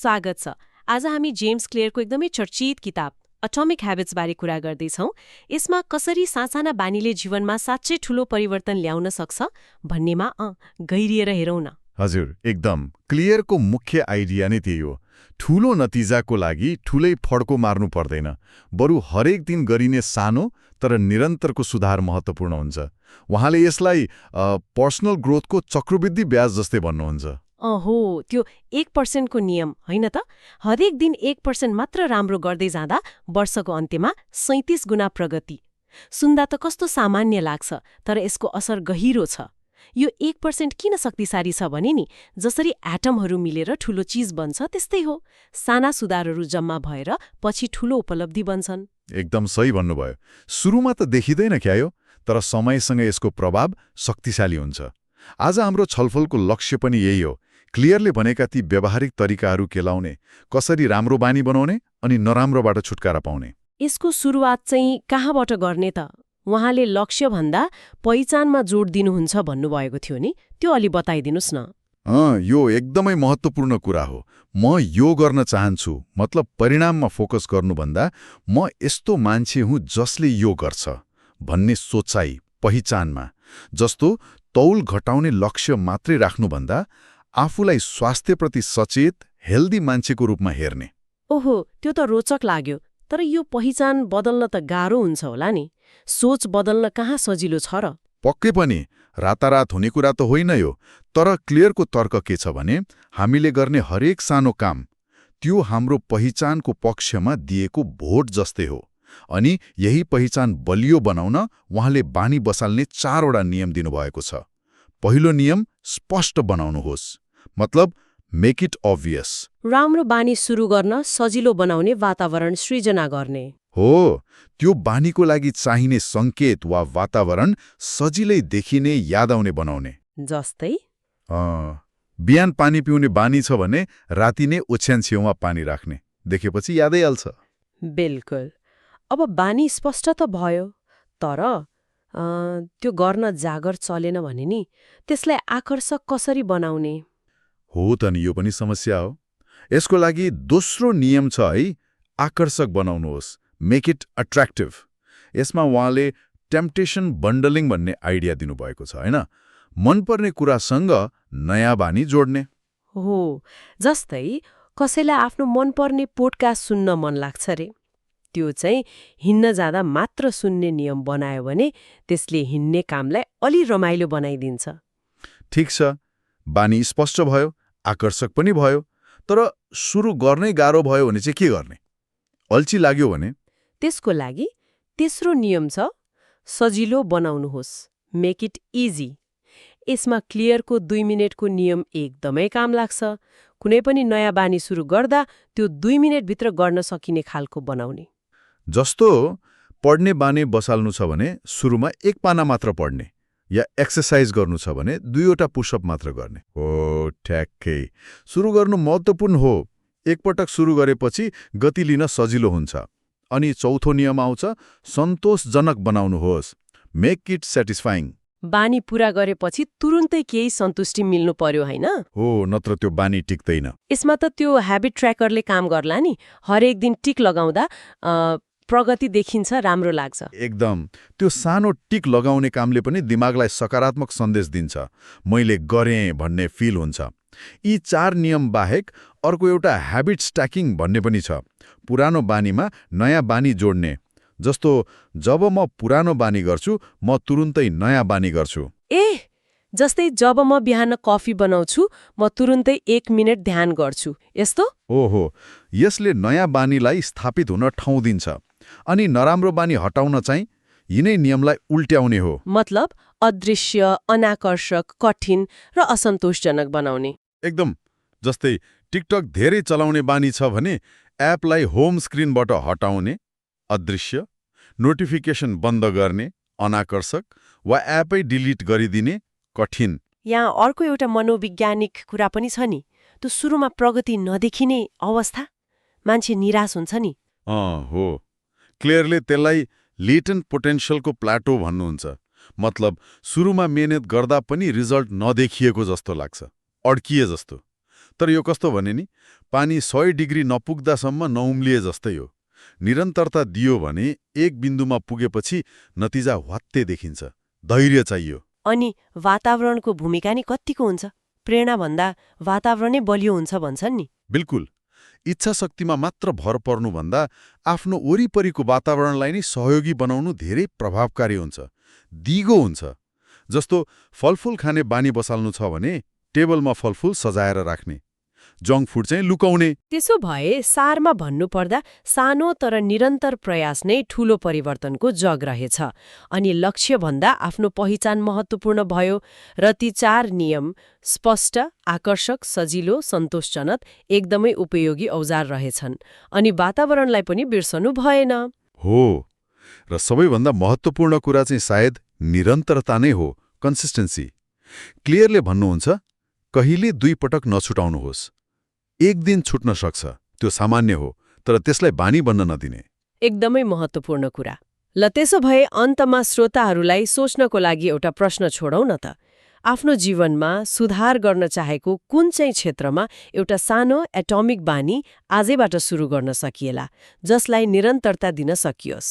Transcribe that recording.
स्वागत छ। आज हामी जेम्स क्लियरको एकदमै चर्चित किताब एटोमिक ह्याबिट्स बारे कुरा गर्दैछौँ। यसमा कसरी सासाना बानीले जीवनमा साँच्चै ठूलो परिवर्तन ल्याउन सक्छ भन्नेमा गहिरिएर हेरौँ न। हजुर, एकदम। क्लियरको मुख्य आइडिया नै त्यही हो। ठूलो नतिजाको लागि ठूलै फड्को मार्नु पर्दैन, बरु हरेक दिन गरिने सानो तर निरन्तरको सुधार महत्त्वपूर्ण हुन्छ। उहाँले यसलाई पर्सनल ग्रोथको चक्रवृद्धि ब्याज जस्तै भन्नुहुन्छ। हो, त्यो 1% को नियम होइन त? हरेक दिन 1% मात्र राम्रो गर्दै जाँदा वर्षको अन्त्यमा 37 गुणा प्रगति। सुन्दा त कस्तो सामान्य लाग्छ, तर यसको असर गहिरो छ। यो 1% किन शक्तिशाली छ भने नि, जसरी एटमहरू मिलेर ठूलो चीज बन्छ त्यस्तै हो। साना सुधारहरू जम्मा भएर पछि ठूलो उपलब्धि बन्छन्। एकदम सही भन्नुभयो। सुरुमा त देखिँदैन क्या यो, तर समयसँग यसको प्रभाव शक्तिशाली हुन्छ। आज हाम्रो छलफलको लक्ष्य पनि यही हो। क्लियरले भनेका ती व्यावहारिक तरिकाहरू केलाउने, कसरी राम्रो बानी बनाउने अनि नराम्रोबाट छुटकारा पाउने। यसको सुरुवात चाहिँ कहाँबाट गर्ने त? उहाँले लक्ष्यभन्दा पहिचानमा जोड दिनुहुन्छ भन्नुभएको थियो नि, त्यो अलि बताइदिनुस् न। यो एकदमै महत्त्वपूर्ण कुरा हो। म यो गर्न चाहन्छु मतलब परिणाममा फोकस गर्नुभन्दा म यस्तो मान्छे हुँ जसले यो गर्छ भन्ने सोचाइ पहिचानमा, जस्तो तौल घटाउने लक्ष्य मात्रै राख्नुभन्दा आफूलाई स्वास्थ्यप्रति सचेत हेल्दी मान्छेको रूपमा हेर्ने। ओहो, त्यो त रोचक लाग्यो। तर यो पहिचान बदल्न त गाह्रो हुन्छ होला नि। सोच बदल्न कहाँ सजिलो छ र? पक्कै पनि रातारात हुने कुरा त होइन यो। तर क्लियरको तर्क के छ भने हामीले गर्ने हरेक सानो काम त्यो हाम्रो पहिचानको पक्षमा दिएको भोट जस्तै हो। अनि यही पहिचान बलियो बनाउन उहाँले बानी बसाल्ने 4वटा नियम दिनुभएको छ। पहिलो नियम स्पष्ट बनाउनुहोस्, मतलब मेक इट अभियस। राम्रो बानी सुरु गर्न सजिलो बनाउने वातावरण सृजना गर्ने हो। त्यो बानीको लागि चाहिने सङ्केत वा वातावरण सजिलै देखिने, याद आउने बनाउने। जस्तै बिहान पानी पिउने बानी छ भने राति नै ओछ्यान छेउमा पानी राख्ने, देखेपछि यादै हाल्छ। बिल्कुल। अब बानी स्पष्ट त भयो, तर त्यो गर्न जागर चलेन भने नि त्यसलाई आकर्षक कसरी बनाउने? हो त नि, यो पनि समस्या हो। यसको लागि दोस्रो नियम छ है, आकर्षक बनाउनुहोस्, मेक इट अट्र्याक्टिभ। यसमा उहाँले टेम्पटेसन बन्डलिङ भन्ने आइडिया दिनुभएको छ होइन। मनपर्ने कुरासँग नयाँ बानी जोड्ने। हो, जस्तै कसैलाई आफ्नो मनपर्ने पोडकास्ट सुन्न मन लाग्छ रे, त्यो चाहिँ हिँड्न जाँदा मात्र सुन्ने नियम बनायो भने त्यसले हिँड्ने कामलाई अलि रमाइलो बनाइदिन्छ। ठिक छ, बानी स्पष्ट भयो, आकर्षक पनि भयो, तर सुरु गर्नै गाह्रो भयो भने चाहिँ के गर्ने? अल्छी लाग्यो भने? त्यसको लागि तेस्रो नियम छ, सजिलो बनाउनुहोस्, मेक इट इजी। यसमा क्लियरको 2 मिनेटको नियम एकदमै काम लाग्छ। कुनै पनि नयाँ बानी सुरु गर्दा त्यो 2 मिनेटभित्र गर्न सकिने खालको बनाउने। जस्तो पढ्ने बानी बसाल्नु छ भने सुरुमा 1 पाना मात्र पढ्ने, या एक्सर्साइज गर्नु छ भने 2वटा पुसअप मात्र गर्ने। हो, ठ्याक्कै। सुरु गर्नु महत्त्वपूर्ण हो। एकपटक सुरु गरेपछि गति लिन सजिलो हुन्छ। अनि चौथो नियम आउँछ, सन्तोषजनक बनाउनुहोस्, मेक इट सेटिस्फाइङ। बानी पूरा गरेपछि तुरुन्तै केही सन्तुष्टि मिल्नु पर्यो होइन? हो, नत्र त्यो बानी टिक्दैन। यसमा त त्यो ह्याबिट ट्र्याकरले काम गर्ला नि। हरेक दिन टिक लगाउँदा प्रगति देखिन्छ, राम्रो लाग्छ। एकदम। त्यो सानो टिक लगाउने कामले पनि दिमागलाई सकारात्मक सन्देश दिन्छ, मैले गरेँ भन्ने फिल हुन्छ। यी 4 नियम बाहेक अर्को एउटा ह्याबिट स्ट्याकिङ भन्ने पनि छ। पुरानो बानीमा नयाँ बानी जोड्ने। जस्तो जब म पुरानो बानी गर्छु म तुरुन्तै नयाँ बानी गर्छु। जस्तै जब म बिहान कफी बनाउँछु म तुरुन्तै 1 मिनेट ध्यान गर्छु, यस्तो? ओहो, यसले नयाँ बानीलाई स्थापित हुन ठाउँ दिन्छ। अनि नराम्रो बानी हटाउन चाहिँ यिनै नियमलाई उल्ट्याउने हो। मतलब अदृश्य, अनाकर्षक, कठिन र असन्तोषजनक बनाउने। एकदम। जस्तै टिकटक धेरै चलाउने बानी छ भने एपलाई होम स्क्रिनबाट हटाउने, अदृश्य, नोटिफिकेसन बन्द गर्ने, अनाकर्षक, वा एपै डिलिट गरिदिने, कठिन। यहाँ अर्को एउटा मनोवैज्ञानिक कुरा पनि छ नि, त्यो सुरुमा प्रगति नदेखिने अवस्था, मान्छे निराश हुन्छ नि। हो, क्लियरले त्यसलाई लेटेन्ट पोटेन्शियलको प्लाटो भन्नुहुन्छ। मतलब सुरुमा मेहनत गर्दा पनि रिजल्ट नदेखिएको जस्तो लाग्छ, अड्किए जस्तो। तर यो कस्तो भने नि, पानी 100 डिग्री नपुग्दासम्म नउम्लिए जस्तै हो। निरन्तरता दियो भने एक बिन्दुमा पुगेपछि नतिजा ह्वात्ते देखिन्छ। धैर्य चाहियो। अनि वातावरणको भूमिका नि कत्तिको हुन्छ? प्रेरणाभन्दा वातावरणै बलियो हुन्छ भन्छन् नि। बिल्कुल। इच्छा शक्तिमा मात्र भर पर्नुभन्दा आफ्नो वरिपरिको वातावरणलाई नै सहयोगी बनाउनु धेरै प्रभावकारी हुन्छ, दिगो हुन्छ। जस्तो फलफुल खाने बानी बसाल्नु छ भने टेबलमा फलफुल सजाएर राख्ने, जङ्क फुड चाहिँ लुकाउने। त्यसो भए सारमा भन्नुपर्दा सानो तर निरन्तर प्रयास नै ठूलो परिवर्तनको जग रहेछ। अनि लक्ष्यभन्दा आफ्नो पहिचान महत्त्वपूर्ण भयो र ती 4 नियम स्पष्ट, आकर्षक, सजिलो, सन्तोषजनक, एकदमै उपयोगी औजार रहेछन्। अनि वातावरणलाई पनि बिर्सनु भएन। हो, र सबैभन्दा महत्त्वपूर्ण कुरा चाहिँ सायद निरन्तरता नै हो, कन्सिस्टेन्सी। क्लियरले भन्नुहुन्छ, कहिले 2 पटक नछुटाउनुहोस्। एक दिन छुट्न सक्छ, त्यो सामान्य हो, तर त्यसलाई बानी बन्न नदिने। एकदमै महत्त्वपूर्ण कुरा। ल त्यसो भए अन्तमा श्रोताहरूलाई सोच्नको लागि एउटा प्रश्न छोडौँ न त। आफ्नो जीवनमा सुधार गर्न चाहेको कुन चाहिँ क्षेत्रमा एउटा सानो एटोमिक बानी आजैबाट सुरु गर्न सकिएला, जसलाई निरन्तरता दिन सकियोस्?